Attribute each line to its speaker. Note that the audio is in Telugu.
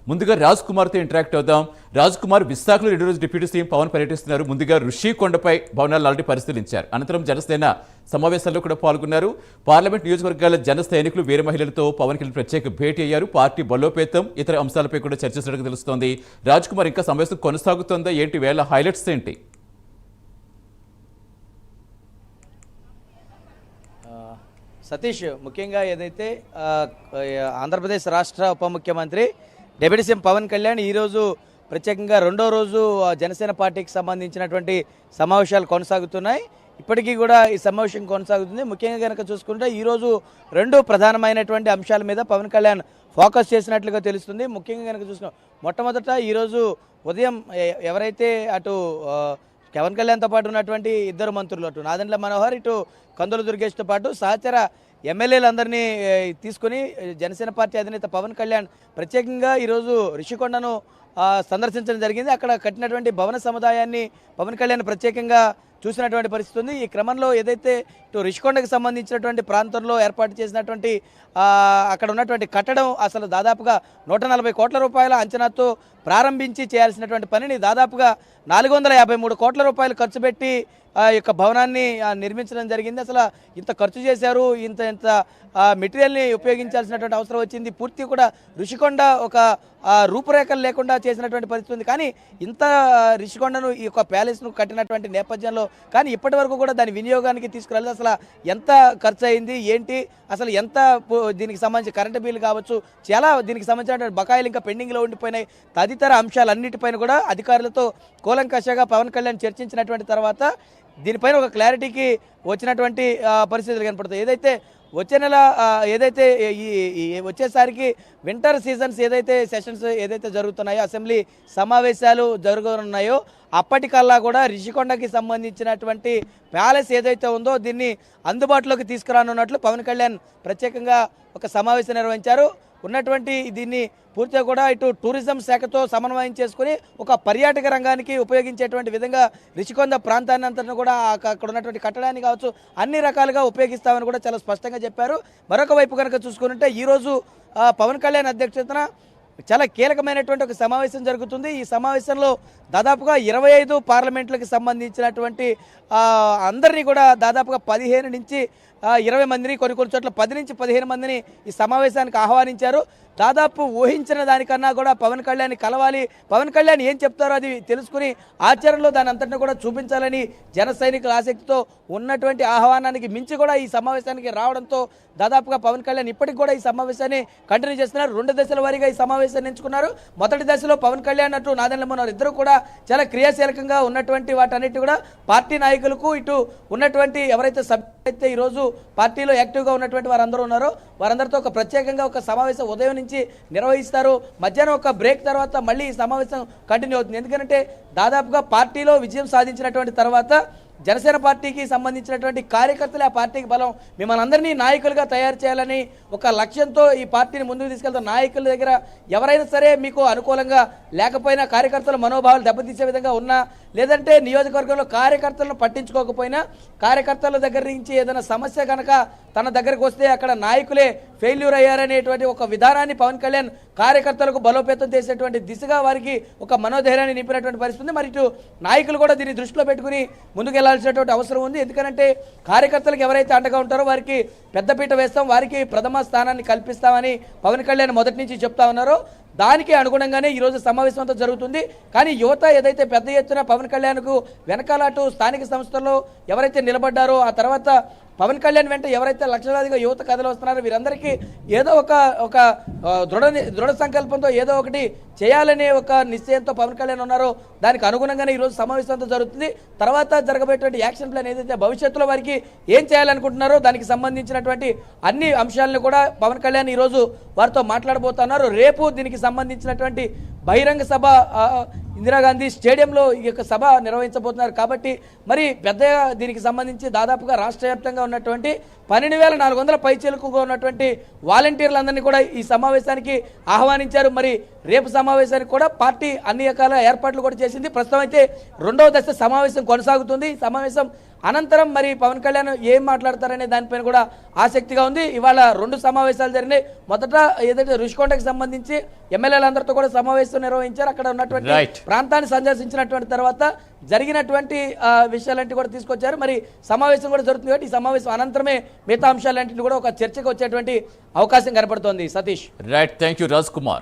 Speaker 1: ముందుగా రాజ్ కుమార్ తో ఇంటరాక్ట్ అవుదాం. రాజ్ కుమార్ విశాఖలో 2 రోజులు డిప్యూటీ సీఎం పవన్ పర్యటిస్తున్నారు. ముందుగా ఋషికొండపై భవనాలు ఆల్రెడీ పరిశీలించారు. అనంతరం జనసేన సమావేశాల్లో కూడా పాల్గొన్నారు. పార్లమెంట్ నియోజకవర్గాల జన సైనికులు వీర మహిళలతో పవన్ కళ్యాణ్ ప్రత్యేక భేటీ అయ్యారు. పార్టీ బలోపేతం ఇతర అంశాలపై కూడా చర్చించినట్టు తెలుస్తోంది. రాజ్ కుమార్ ఇంకా సమావేశం కొనసాగుతోందా ఏంటి? వేళ హైలైట్స్ ఏంటి?
Speaker 2: సతీష్, ముఖ్యంగా ఏదైతే ఆంధ్రప్రదేశ్ రాష్ట్ర ఉప ముఖ్యమంత్రి డిప్యూటీ సీఎం పవన్ కళ్యాణ్ ఈరోజు ప్రత్యేకంగా రెండో రోజు జనసేన పార్టీకి సంబంధించినటువంటి సమావేశాలు కొనసాగుతున్నాయి. ఇప్పటికీ కూడా ఈ సమావేశం కొనసాగుతుంది. ముఖ్యంగా కనుక చూసుకుంటే ఈరోజు రెండు ప్రధానమైనటువంటి అంశాల మీద పవన్ కళ్యాణ్ ఫోకస్ చేసినట్లుగా తెలుస్తుంది. ముఖ్యంగా కనుక చూసుకున్నాం, మొట్టమొదట ఈరోజు ఉదయం ఎవరైతే అటు పవన్ కళ్యాణ్తో పాటు ఉన్నటువంటి ఇద్దరు మంత్రులు, అటు నాదెండ్ల మనోహర్, ఇటు కందుల దుర్గేష్తో పాటు సహచర ఎమ్మెల్యేలందరినీ తీసుకుని జనసేన పార్టీ అధినేత పవన్ కళ్యాణ్ ప్రత్యేకంగా ఈరోజు ఋషికొండను సందర్శించడం జరిగింది. అక్కడ కట్టినటువంటి భవన సముదాయాన్ని పవన్ కళ్యాణ్ ప్రత్యేకంగా చూసినటువంటి పరిస్థితి ఉంది. ఈ క్రమంలో ఏదైతే ఇటు ఋషికొండకు సంబంధించినటువంటి ప్రాంతంలో ఏర్పాటు చేసినటువంటి అక్కడ ఉన్నటువంటి కట్టడం అసలు దాదాపుగా 140 కోట్ల రూపాయల అంచనాతో ప్రారంభించి చేయాల్సినటువంటి పనిని దాదాపుగా 453 కోట్ల రూపాయలు ఖర్చు పెట్టి ఆ యొక్క భవనాన్ని నిర్మించడం జరిగింది. అసలు ఇంత ఖర్చు చేశారు, ఇంత మెటీరియల్ని ఉపయోగించాల్సినటువంటి అవసరం వచ్చింది. పూర్తి కూడా ఋషికొండ ఒక రూపురేఖలు లేకుండా చేసినటువంటి పరిస్థితి ఉంది. కానీ ఇంత ఋషికొండను ఈ యొక్క ప్యాలెస్ను కట్టినటువంటి నేపథ్యంలో కానీ ఇప్పటి వరకు కూడా దాని వినియోగానికి తీసుకురాలేదు. అసలు ఎంత ఖర్చు అయింది ఏంటి, అసలు ఎంత దీనికి సంబంధించి కరెంటు బిల్లు కావచ్చు, చాలా దీనికి సంబంధించినటువంటి బకాయిలు ఇంకా పెండింగ్లో ఉండిపోయినాయి. తదితర అంశాలన్నిటిపైన కూడా అధికారులతో కూలంకషగా పవన్ కళ్యాణ్ చర్చించినటువంటి తర్వాత దీనిపైన ఒక క్లారిటీకి వచ్చినటువంటి పరిస్థితులు కనపడుతుంది. ఏదైతే వచ్చే నెల ఏదైతే ఈ వచ్చేసరికి వింటర్ సీజన్స్ ఏదైతే సెషన్స్ ఏదైతే జరుగుతున్నాయో, అసెంబ్లీ సమావేశాలు జరగనున్నాయో అప్పటికల్లా కూడా ఋషికొండకి సంబంధించినటువంటి ప్యాలెస్ ఏదైతే ఉందో దీన్ని అందుబాటులోకి తీసుకురానున్నట్లు పవన్ కళ్యాణ్ ప్రత్యేకంగా ఒక సమావేశం నిర్వహించారు. ఉన్నటువంటి దీన్ని పూర్తిగా కూడా ఇటు టూరిజం శాఖతో సమన్వయం చేసుకుని ఒక పర్యాటక రంగానికి ఉపయోగించేటువంటి విధంగా ఋషికొండ ప్రాంతాన్ని అంతా కూడా అక్కడ ఉన్నటువంటి కట్టడాన్ని కావచ్చు అన్ని రకాలుగా ఉపయోగిస్తామని కూడా చాలా స్పష్టంగా చెప్పారు. మరొక వైపు కనుక చూసుకుంటే ఈరోజు పవన్ కళ్యాణ్ అధ్యక్షతన చాలా కీలకమైనటువంటి ఒక సమావేశం జరుగుతుంది. ఈ సమావేశంలో దాదాపుగా 25 పార్లమెంట్లకు సంబంధించినటువంటి అందరినీ కూడా దాదాపుగా 15 నుంచి 20 మందిని, కొన్ని చోట్ల 10 నుంచి 15 మందిని ఈ సమావేశానికి ఆహ్వానించారు. దాదాపు ఊహించిన దానికన్నా కూడా పవన్ కళ్యాణ్ కలవాలి, పవన్ కళ్యాణ్ ఏం చెప్తారో అది తెలుసుకుని ఆచరణలో దాని అంతటిని కూడా చూపించాలని జన సైనికుల ఆసక్తితో ఉన్నటువంటి ఆహ్వానానికి మించి కూడా ఈ సమావేశానికి రావడంతో దాదాపుగా పవన్ కళ్యాణ్ ఇప్పటికి కూడా ఈ సమావేశాన్ని కంటిన్యూ చేస్తున్నారు. 2 దశల వారీగా ఈ సమావేశాన్ని ఎంచుకున్నారు. మొదటి దశలో పవన్ కళ్యాణ్ అటు నాదెండ్ల మనోహర్ ఇద్దరు కూడా చాలా క్రియాశీలకంగా ఉన్నటువంటి వాటన్నిటి కూడా పార్టీ నాయకులకు ఇటు ఉన్నటువంటి ఎవరైతే సభ్యులైతే ఈరోజు పార్టీలో యాక్టివ్గా ఉన్నటువంటి వారందరూ ఉన్నారో వారందరితో ఒక ప్రత్యేకంగా ఒక సమావేశం ఉదయం నుంచి నిర్వహిస్తారు. మధ్యాహ్నం ఒక బ్రేక్ తర్వాత మళ్ళీ ఈ సమావేశం కంటిన్యూ అవుతుంది. ఎందుకంటే దాదాపుగా పార్టీలో విజయం సాధించినటువంటి తర్వాత జనసేన పార్టీకి సంబంధించినటువంటి కార్యకర్తలు ఆ పార్టీకి బలం, మిమ్మల్ని అందరినీ నాయకులుగా తయారు చేయాలని ఒక లక్ష్యంతో ఈ పార్టీని ముందుకు తీసుకెళ్తారు. నాయకుల దగ్గర ఎవరైనా సరే మీకు అనుకూలంగా లేకపోయినా, కార్యకర్తల మనోభావాలు దెబ్బతీసే విధంగా ఉన్నా, లేదంటే నియోజకవర్గంలో కార్యకర్తలను పట్టించుకోకపోయినా, కార్యకర్తల దగ్గర నుంచి ఏదైనా సమస్య కనుక తన దగ్గరకు వస్తే అక్కడ నాయకులే ఫెయిల్యూర్ అయ్యారనేటువంటి ఒక విధానాన్ని పవన్ కళ్యాణ్ కార్యకర్తలకు బలోపేతం చేసేటువంటి దిశగా వారికి ఒక మనోధైర్యాన్ని నింపినటువంటి పరిస్థితి. మరి ఇటు నాయకులు కూడా దీన్ని దృష్టిలో పెట్టుకుని ముందుకెళ్లాల్సినటువంటి అవసరం ఉంది. ఎందుకంటే కార్యకర్తలకు ఎవరైతే అండగా ఉంటారో వారికి పెద్దపీట వేస్తాం, వారికి ప్రథమ స్థానాన్ని కల్పిస్తామని పవన్ కళ్యాణ్ మొదటి నుంచి చెప్తా ఉన్నారో దానికి అనుగుణంగానే ఈరోజు సమావేశం అంతా జరుగుతుంది. కానీ యువత ఏదైతే పెద్ద ఎత్తున పవన్ కళ్యాణ్కు వెనకాలటు స్థానిక సంస్థల్లో ఎవరైతే నిలబడ్డారో, ఆ తర్వాత పవన్ కళ్యాణ్ వెంట ఎవరైతే లక్షలాదిగా యువత కథలు వస్తున్నారో వీరందరికీ ఏదో ఒక దృఢ సంకల్పంతో ఏదో ఒకటి చేయాలనే ఒక నిశ్చయంతో పవన్ కళ్యాణ్ ఉన్నారో దానికి అనుగుణంగానే ఈరోజు సమావేశం అంతా జరుగుతుంది. తర్వాత జరగబోయేటువంటి యాక్షన్ ప్లాన్ ఏదైతే భవిష్యత్తులో వారికి ఏం చేయాలనుకుంటున్నారో దానికి సంబంధించినటువంటి అన్ని అంశాలను కూడా పవన్ కళ్యాణ్ ఈరోజు వారితో మాట్లాడబోతున్నారు. రేపు దీనికి సంబంధించినటువంటి బహిరంగ సభ ఇందిరాగాంధీ స్టేడియంలో ఈ యొక్క సభ నిర్వహించబోతున్నారు. కాబట్టి మరి పెద్దగా దీనికి సంబంధించి దాదాపుగా రాష్ట్ర వ్యాప్తంగా ఉన్నటువంటి 12,400 పైచీలకుగా ఉన్నటువంటి వాలంటీర్లందరినీ కూడా ఈ సమావేశానికి ఆహ్వానించారు. మరి రేపు సమావేశానికి కూడా పార్టీ అన్ని రకాల ఏర్పాట్లు కూడా చేసింది. ప్రస్తుతం అయితే 2వ దశ సమావేశం కొనసాగుతుంది. ఈ సమావేశం అనంతరం మరి పవన్ కళ్యాణ్ ఏం మాట్లాడతారనే దానిపైన కూడా ఆసక్తిగా ఉంది. ఇవాళ 2 సమావేశాలు జరిగినాయి. మొదట ఏదైతే రుషికొండకి సంబంధించి ఎమ్మెల్యేలందరితో కూడా సమావేశం నిర్వహించారు. అక్కడ ఉన్నటువంటి ప్రాంతాన్ని సందర్శించినటువంటి తర్వాత జరిగినటువంటి విషయాలంటే కూడా తీసుకొచ్చారు. మరి సమావేశం కూడా జరుగుతుంది కాబట్టి ఈ సమావేశం అనంతరమే మిగతా అంశాలంటిని కూడా ఒక చర్చకు వచ్చేటువంటి అవకాశం కనపడుతోంది. Satish.
Speaker 1: Right, thank you Raj Kumar.